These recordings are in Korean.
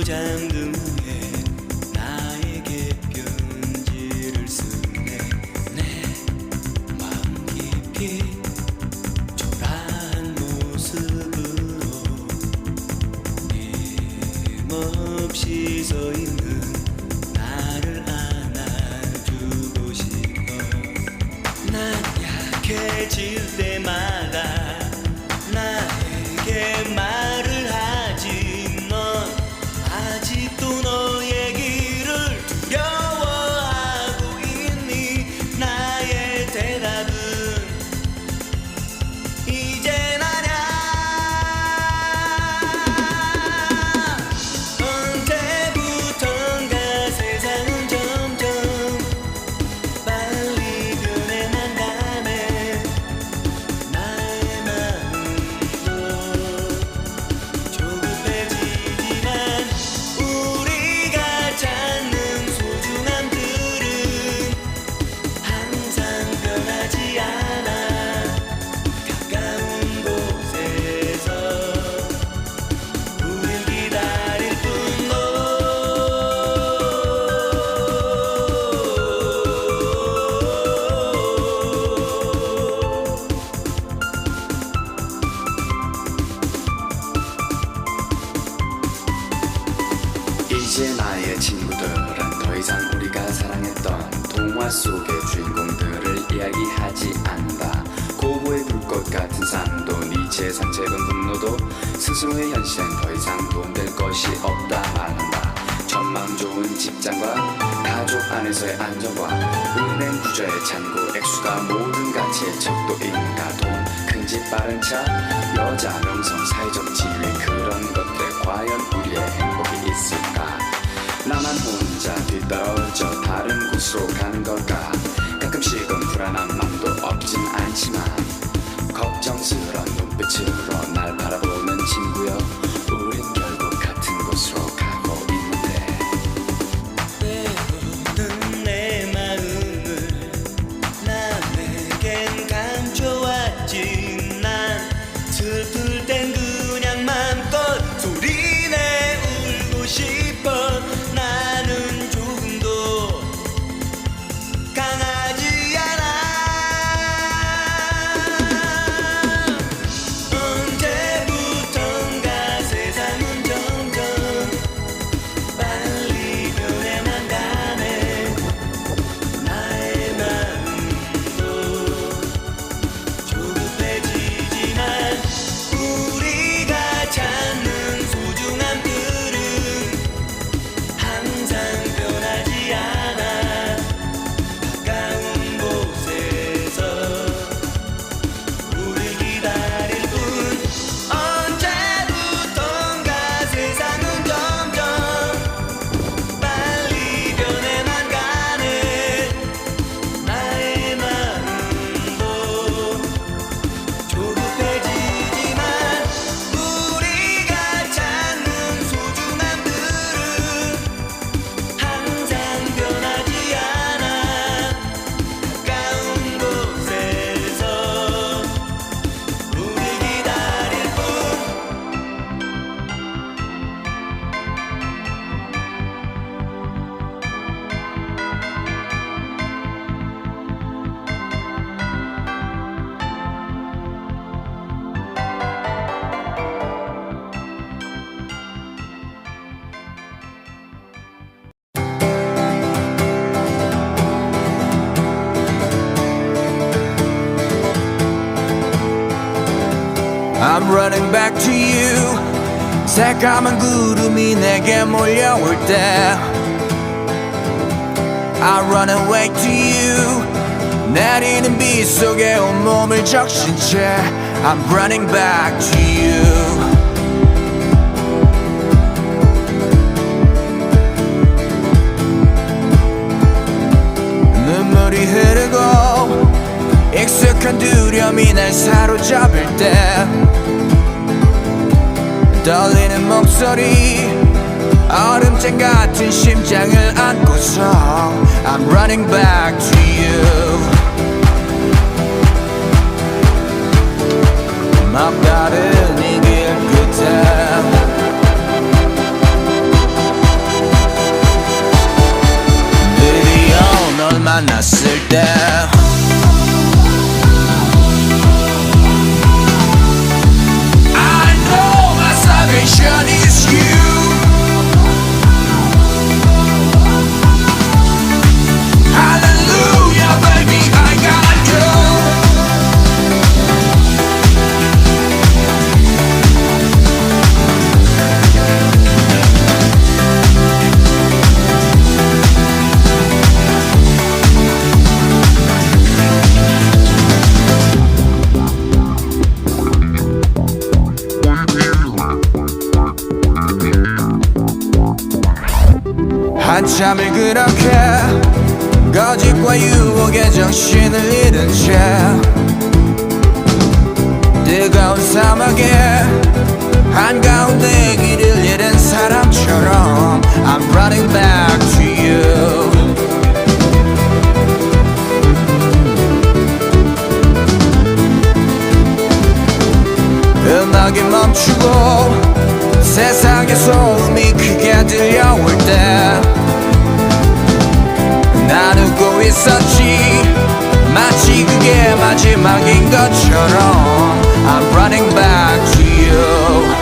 잠든 후에 나에게 편지를 쓰네. 내 마음 깊이 초라한 모습으로 힘없이 서있는 나를 안아주고 싶어. 난 약해질 때마다 나에게 말을 하지. 넌 아직도 너의 길을 두려워하고 있니? 나의 대답은 이젠 아냐. 언제부턴가 세상은 점점 빨리 변해만 가네. 나의 마음도 조급해지지만 우리가 찾는 소중함들은 항상 변하지 않아. 가까운 곳에서 우릴 기다릴 뿐. 이제 나의 친구들은 더 이상 우리가 사랑했던 동화 속의 주인공들을 이야기하지 않는다. 고고의 불꽃 같은 삶도 니체의 산책은 분노도 스스로의 현실엔 더 이상 도움될 것이 없다 말한다. 전망 좋은 직장과 가족 안에서의 안정과 은행 구조의 잔고 액수가 모든 가치의 척도인가. 돈, 큰 집, 빠른 차, 여자, 명성, 사회적 지위, 그런 것들 과연 우리의 행복이 있을까? 나만 혼자 뒤떨어져 다른 곳으로 가는 걸까? 가끔씩은 불안한 맘도 없진 않지만 걱정스런 눈빛으로 날 바라보는 친구여, 우린 결국 같은 곳으로 가고 있는데. 때로는 내 마음을 남에겐 감춰왔지. 난 슬플 땐 그냥 맘껏 소리내 울고 싶어. 나는 조금도 강하지 않아. 언제부턴가 세상은 점점 빨리 변해만 가네. 나의 마음도 조급해지지만 우리가 찾는 소중함들은 항상 변하지 않아. 가까운 곳에서 우릴 기다릴 뿐. 언제부턴가 세상은 점점 빨리 변해만 가네. 나의 마음도 조급해지지만 우리가 찾는 소중함들은 항상 변하지 않아. 가까운 곳에서 우릴 기다릴 뿐. I'm running back to you. 새까만 구름이 내게 몰려올 때 I run away to you. 내리는 비 속에 온몸을 적신 채 I'm running back to you. 눈물이 흐르고 익숙한 두려움이 날 사로잡을 때 떨리는 목소리 얼음장 같은 심장을 안고서 I'm running back to you. 맘 다른 이 길 끝에 만났을 때 I know my salvation is you. Hallelujah, baby, I got you. 한참을 그렇게 거짓과 유혹에 정신을 잃은 채 뜨거운 사막에 한가운데 길을 잃은 사람처럼 I'm running back to you. 음악이 멈추고 세상의 소음이 크게 들려올 때 난 웃고 있었지 마치 그게 마지막인 것처럼 I'm running back to you.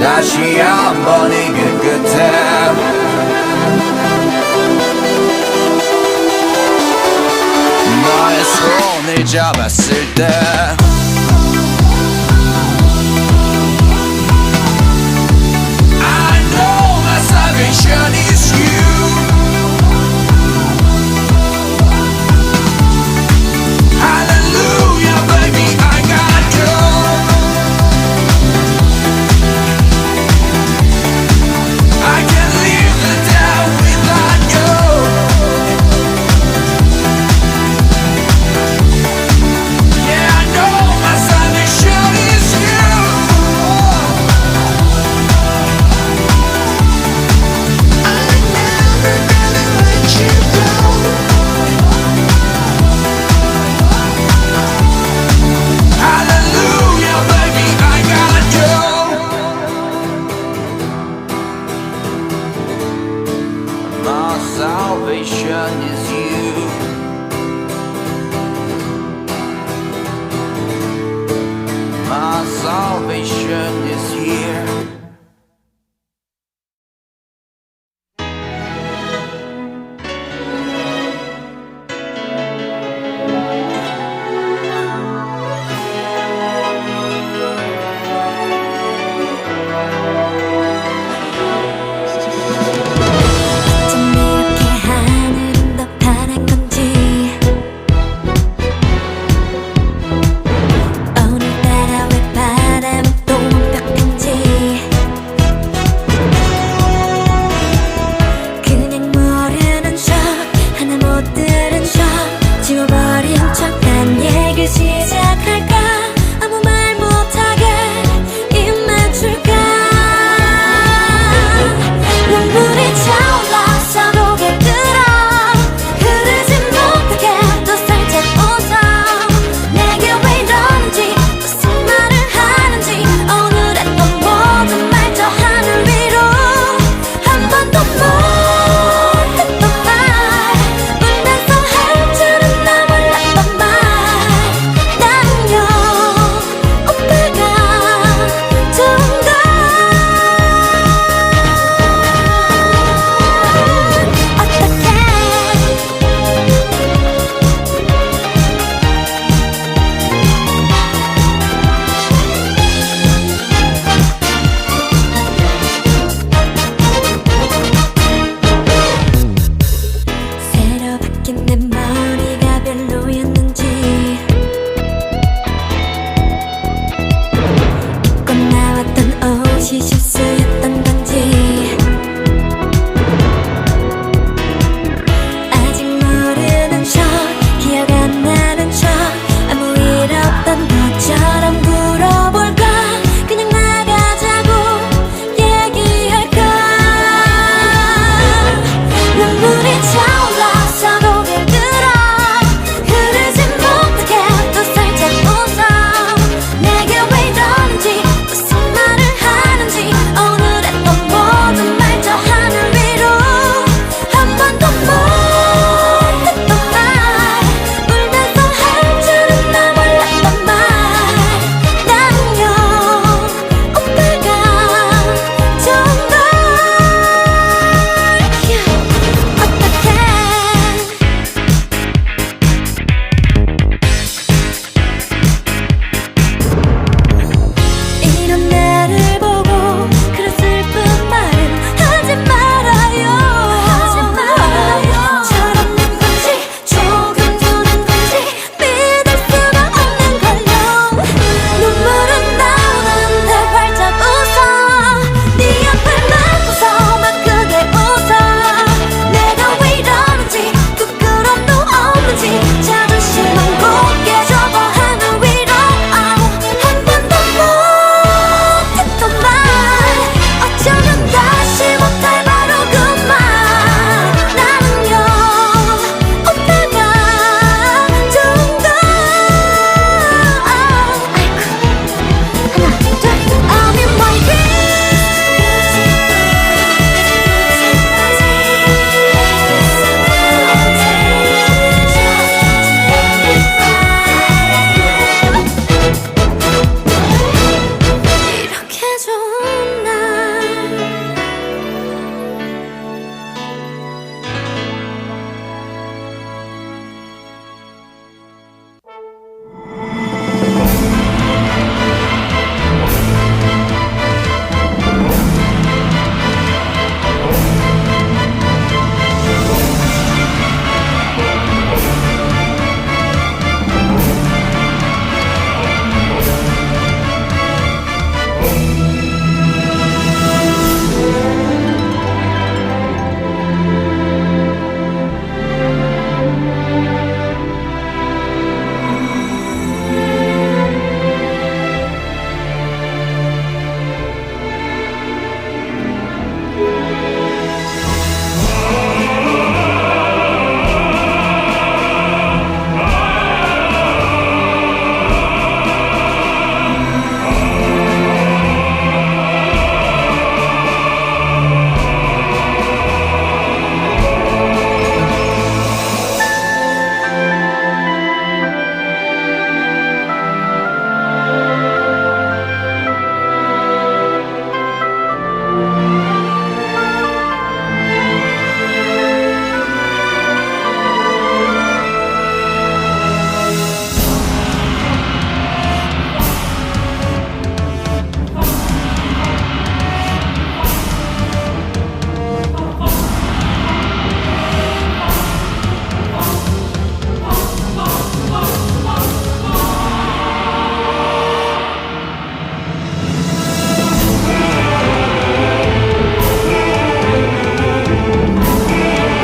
다시 한번 이 길 끝에 너의 손을 잡았을 때 salvation is you. Hallelujah, baby, I got you. I can't live the day without you. Yeah, I know my salvation is you. My salvation is you.